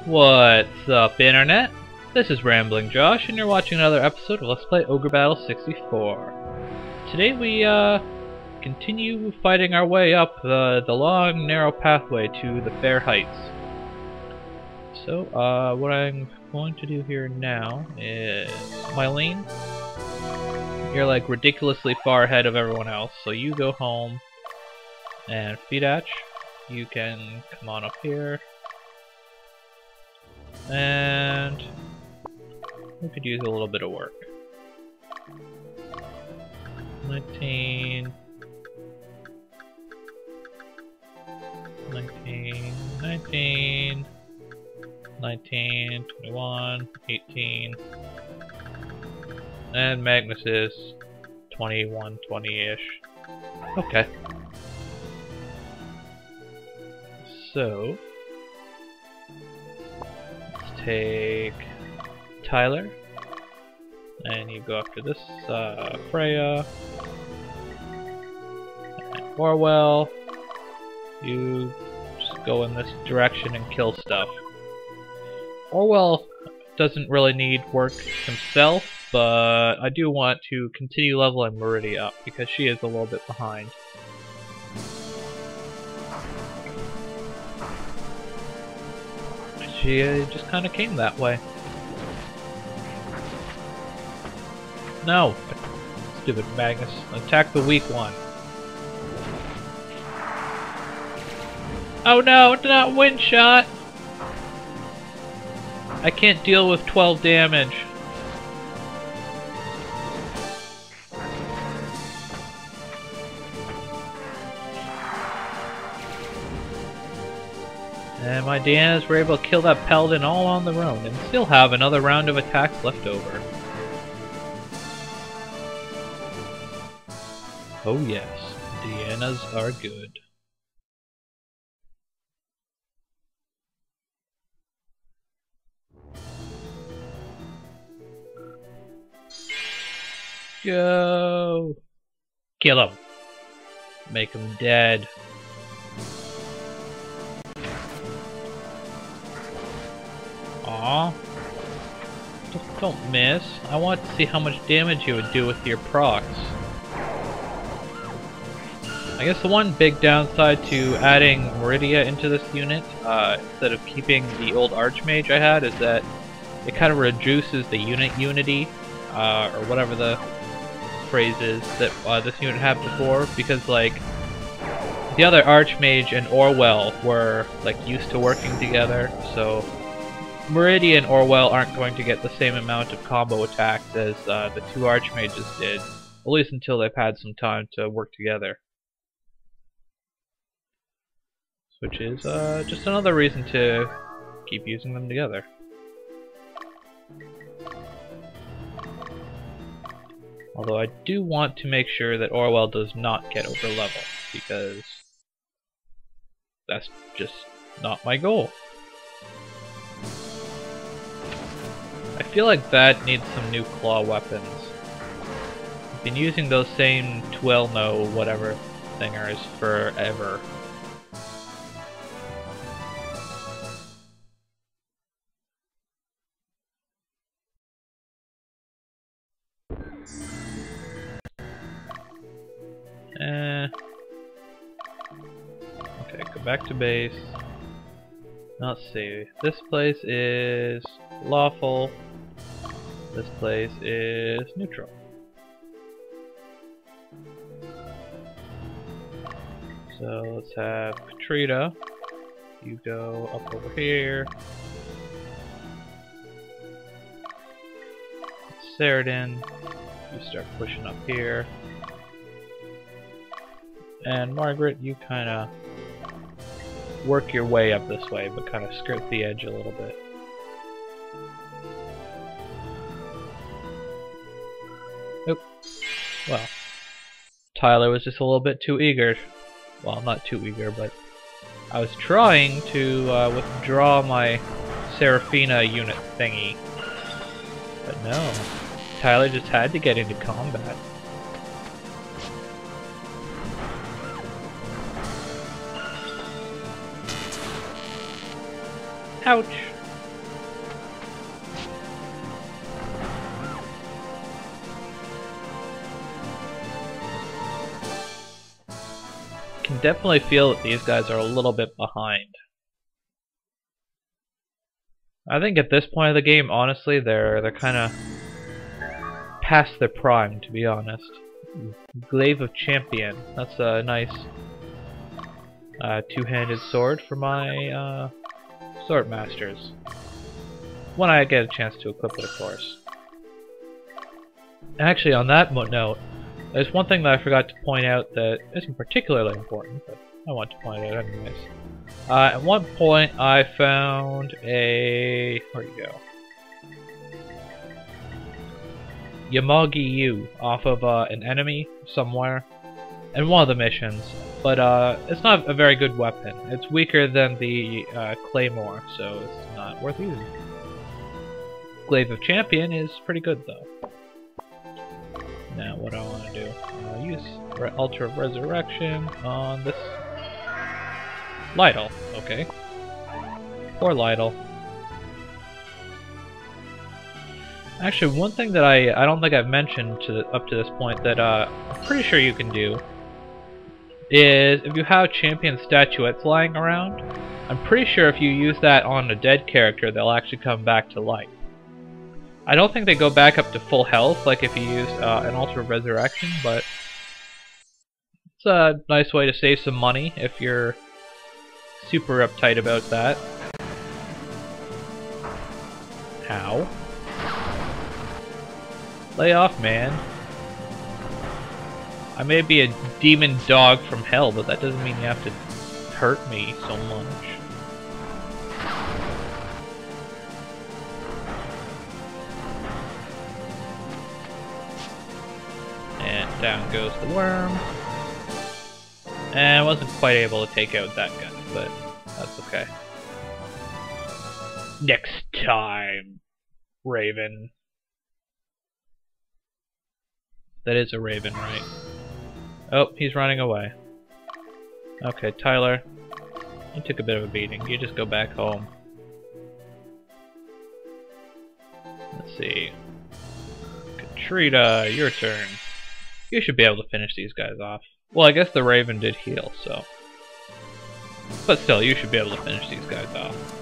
What's up, Internet? This is Rambling Josh, and you're watching another episode of Let's Play Ogre Battle 64. Today we continue fighting our way up the long, narrow pathway to the fair heights. So, what I'm going to do here now is, Mylene, you're like ridiculously far ahead of everyone else, so you go home, and Fidach, you can come on up here. And we could use a little bit of work. 19, 21, 18, and Magnus is 21, 20-ish. Okay. So take Tyler, and you go after this Freya, and Orwell, you just go in this direction and kill stuff. Orwell doesn't really need work himself, but I do want to continue leveling Meridia up because she is a little bit behind. She just kind of came that way. No! Stupid Magnus. Attack the weak one. Oh no, it's not wind shot! I can't deal with 12 damage. And my Dianas were able to kill that paladin all on their own and still have another round of attacks left over. Oh yes, Dianas are good. Go! Kill him. Make him dead. Aw. Just don't miss. I want to see how much damage you would do with your procs. I guess the one big downside to adding Meridia into this unit, instead of keeping the old Archmage I had, is that it kind of reduces the unit unity, or whatever the phrase is that this unit had before, because like the other Archmage and Orwell were like used to working together, so Meridia and Orwell aren't going to get the same amount of combo attacks as the two Archmages did, at least until they've had some time to work together. Which is just another reason to keep using them together. Although I do want to make sure that Orwell does not get over level, because that's just not my goal. I feel like that needs some new claw weapons. I've been using those same Twelno whatever thingers forever. Okay, go back to base. Let's see. This place is lawful. This place is neutral. So let's have Katrina. You go up over here. Saradin. You start pushing up here. And Margaret, you kind of work your way up this way, but kind of skirt the edge a little bit. Oop. Well, Tyler was just a little bit too eager. Well, not too eager, but I was trying to withdraw my Seraphina unit thingy. But no, Tyler just had to get into combat. Ouch. can definitely feel that these guys are a little bit behind. I think at this point of the game, honestly, they're kind of past their prime, to be honest. Glaive of Champion. That's a nice two-handed sword for my sword masters. When I get a chance to equip it, of course. Actually, on that note, there's one thing that I forgot to point out that isn't particularly important, but I want to point it out anyways. At one point, I found a... where'd you go? Yamagi-yu off of an enemy somewhere in one of the missions, but it's not a very good weapon. It's weaker than the Claymore, so it's not worth using. Glaive of Champion is pretty good though. Now what do I want to do? I'll use Altar of Resurrection on this Lytle. Okay. Poor Lytle. Actually, one thing that I don't think I've mentioned up to this point that I'm pretty sure you can do is if you have champion statuettes lying around, I'm pretty sure if you use that on a dead character, they'll actually come back to life. I don't think they go back up to full health like if you use an Altar of Resurrection, but it's a nice way to save some money if you're super uptight about that. How? Lay off, man. I may be a demon dog from hell, but that doesn't mean you have to hurt me so much. And down goes the worm. And I wasn't quite able to take out that guy, but that's okay. Next time, Raven. That is a raven, right? Oh, he's running away. Okay, Tyler. You took a bit of a beating. You just go back home. Let's see. Katrina, your turn. You should be able to finish these guys off. Well, I guess the raven did heal, so... But still, you should be able to finish these guys off.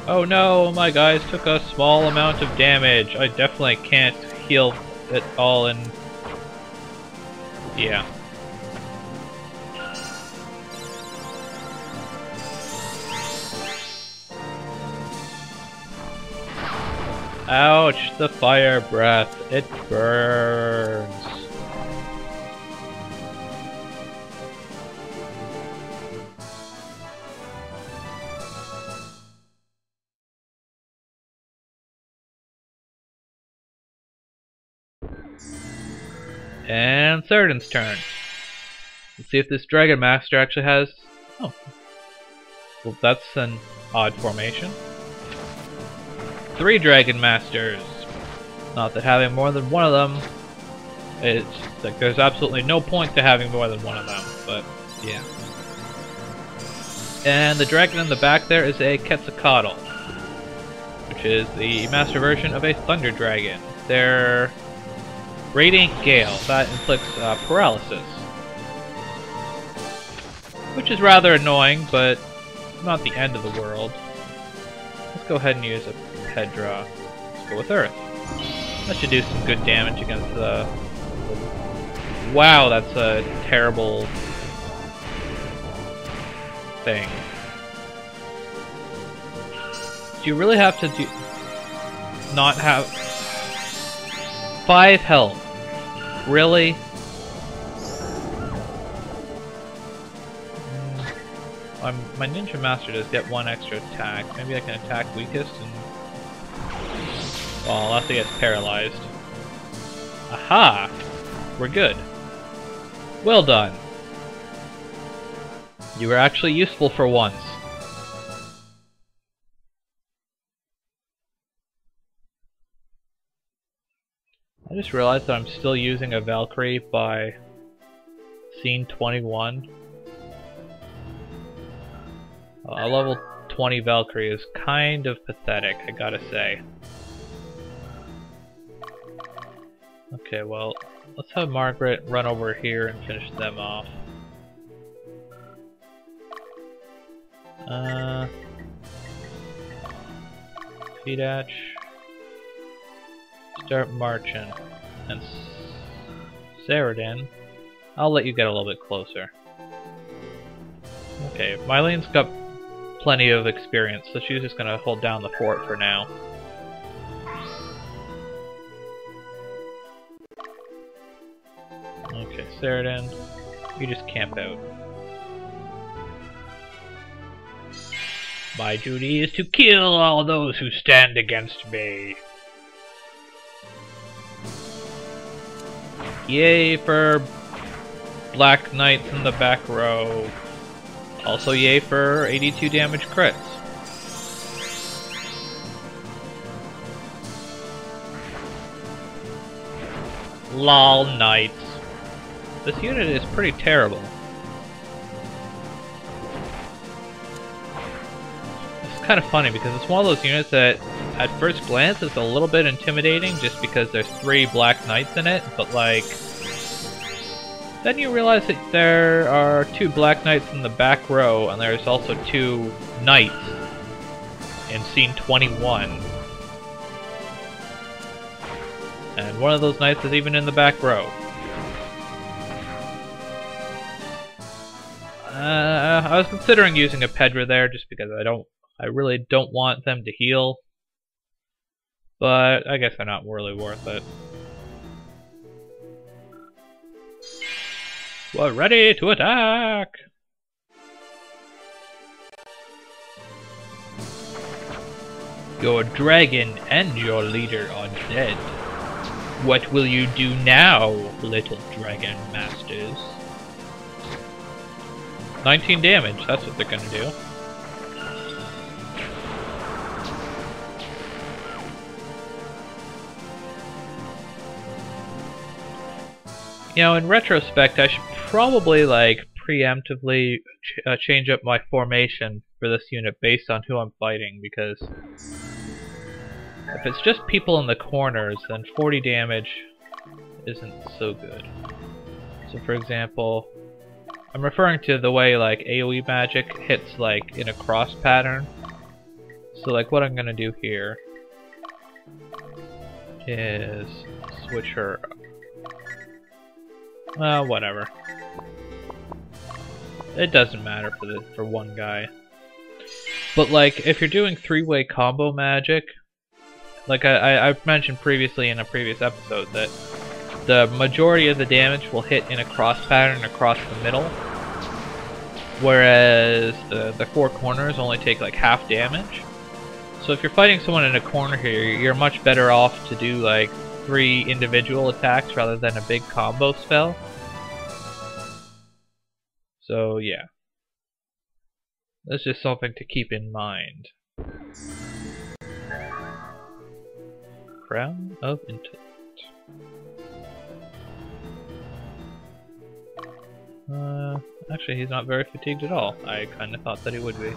Oh no, my guys took a small amount of damage. I definitely can't heal it all in... Yeah. Ouch, the fire breath. It burns. And Cerdan's turn. Let's see if this Dragon Master actually has... Oh. Well, that's an odd formation. 3 Dragon Masters. Not that having more than one of them... It's like there's absolutely no point to having more than one of them, but yeah. And the dragon in the back there is a Quetzalcoatl, which is the master version of a Thunder Dragon. They're Radiant Gale, that inflicts paralysis. Which is rather annoying, but not the end of the world. Let's go ahead and use a head draw. Let's go with Earth. That should do some good damage against the... Wow, that's a terrible thing. Do you really have to do... not have... 5 health? Really? My Ninja Master does get 1 extra attack. Maybe I can attack weakest and... Well, unless he gets paralyzed. Aha! We're good. Well done. You were actually useful for once. I just realized that I'm still using a Valkyrie by scene 21. A level 20 Valkyrie is kind of pathetic, I gotta say. Okay, well, let's have Margaret run over here and finish them off. Fidach. Start marching. And Saradin, I'll let you get a little bit closer. Okay, Mylene's got plenty of experience, so she's just gonna hold down the fort for now. Okay, Saradin, you just camp out. My duty is to kill all those who stand against me. Yay for Black Knights in the back row. Also yay for 82 damage crits. Lol, Knights. This unit is pretty terrible. It's kind of funny because it's one of those units that at first glance is a little bit intimidating just because there's 3 Black Knights in it, but like then you realize that there are 2 Black Knights in the back row and there's also 2 Knights in scene 21. And one of those Knights is even in the back row. I was considering using a Pedra there just because I really don't want them to heal. But I guess they're not really worth it. We're ready to attack! Your dragon and your leader are dead. What will you do now, little dragon masters? 19 damage, that's what they're gonna do. You know, in retrospect, I should probably, like, preemptively change up my formation for this unit based on who I'm fighting, because if it's just people in the corners, then 40 damage isn't so good. So, for example, I'm referring to the way, like, AoE magic hits, like, in a cross pattern. So, like, what I'm gonna do here is switch her up. Well, whatever. It doesn't matter for one guy. But like, if you're doing 3-way combo magic, like I've mentioned previously in a previous episode, that the majority of the damage will hit in a cross pattern across the middle, whereas the 4 corners only take like half damage. So if you're fighting someone in a corner here, you're much better off to do like 3 individual attacks rather than a big combo spell. So yeah, that's just something to keep in mind. Crown of Intellect. Actually, he's not very fatigued at all. I kind of thought that he would be.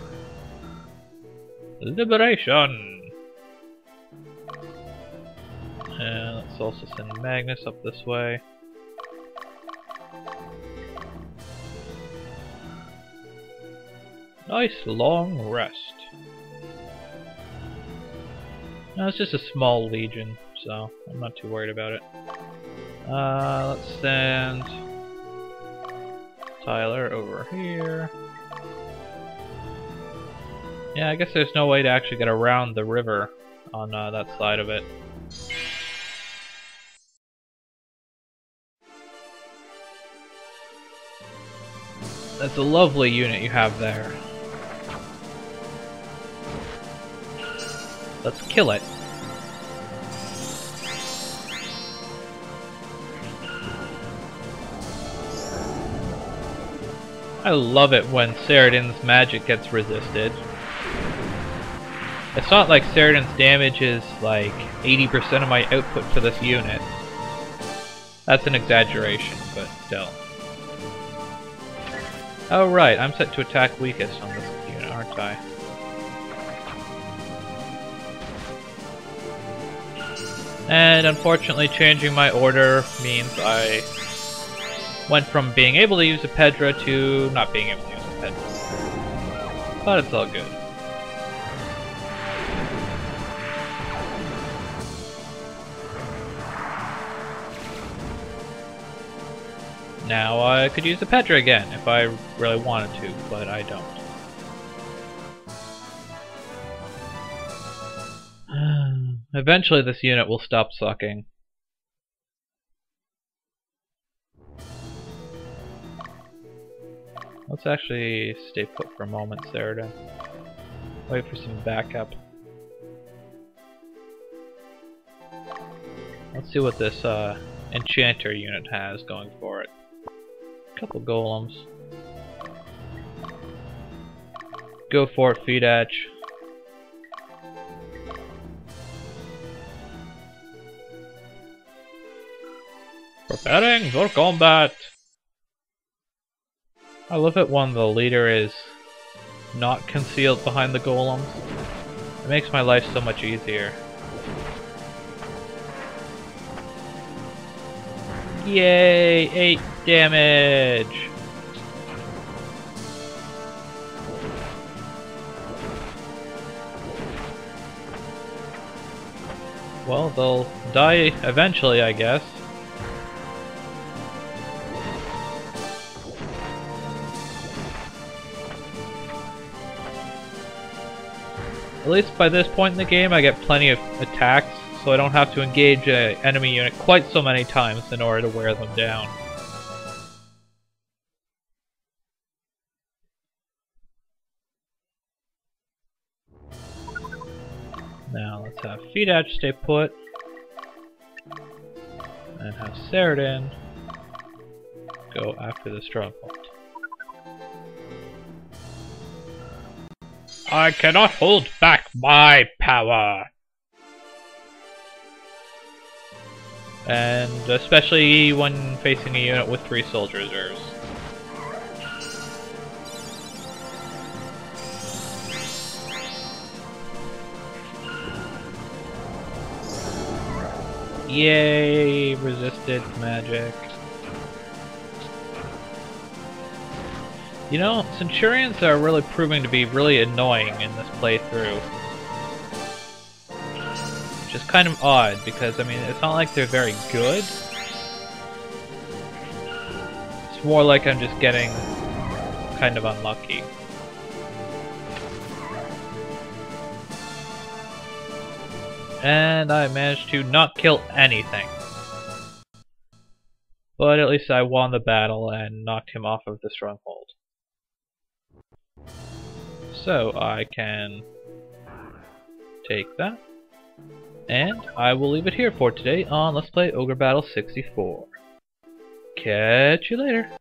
Liberation! And let's also send Magnus up this way. Nice long rest. No, it's just a small legion, so I'm not too worried about it. Let's send Tyler over here. Yeah, I guess there's no way to actually get around the river on that side of it. That's a lovely unit you have there. Let's kill it. I love it when Saradin's magic gets resisted. It's not like Saradin's damage is like 80% of my output for this unit. That's an exaggeration, but still. Oh right, I'm set to attack weakest on this unit, aren't I? And unfortunately, changing my order means I went from being able to use a Pedra to not being able to use a Pedra. But it's all good. Now I could use the Pedra again if I really wanted to, but I don't. Eventually this unit will stop sucking. Let's actually stay put for a moment, Sarah. Wait for some backup. Let's see what this Enchanter unit has going for it. Couple golems. Go for it, Fidach. Preparing for combat! I love it when the leader is not concealed behind the golems. It makes my life so much easier. Yay! 8 damage! Well, they'll die eventually, I guess. At least by this point in the game, I get plenty of attacks, so I don't have to engage an enemy unit quite so many times in order to wear them down. Now let's have Fidach stay put, and have Saradin go after the stronghold. I cannot hold back my power! And especially when facing a unit with 3 soldier reserves. Yay! Resisted magic. You know, Centurions are really proving to be really annoying in this playthrough. Which is kind of odd, because, I mean, it's not like they're very good. It's more like I'm just getting kind of unlucky. And I managed to not kill anything. But at least I won the battle and knocked him off of the stronghold. So I can take that. And I will leave it here for today on Let's Play Ogre Battle 64. Catch you later!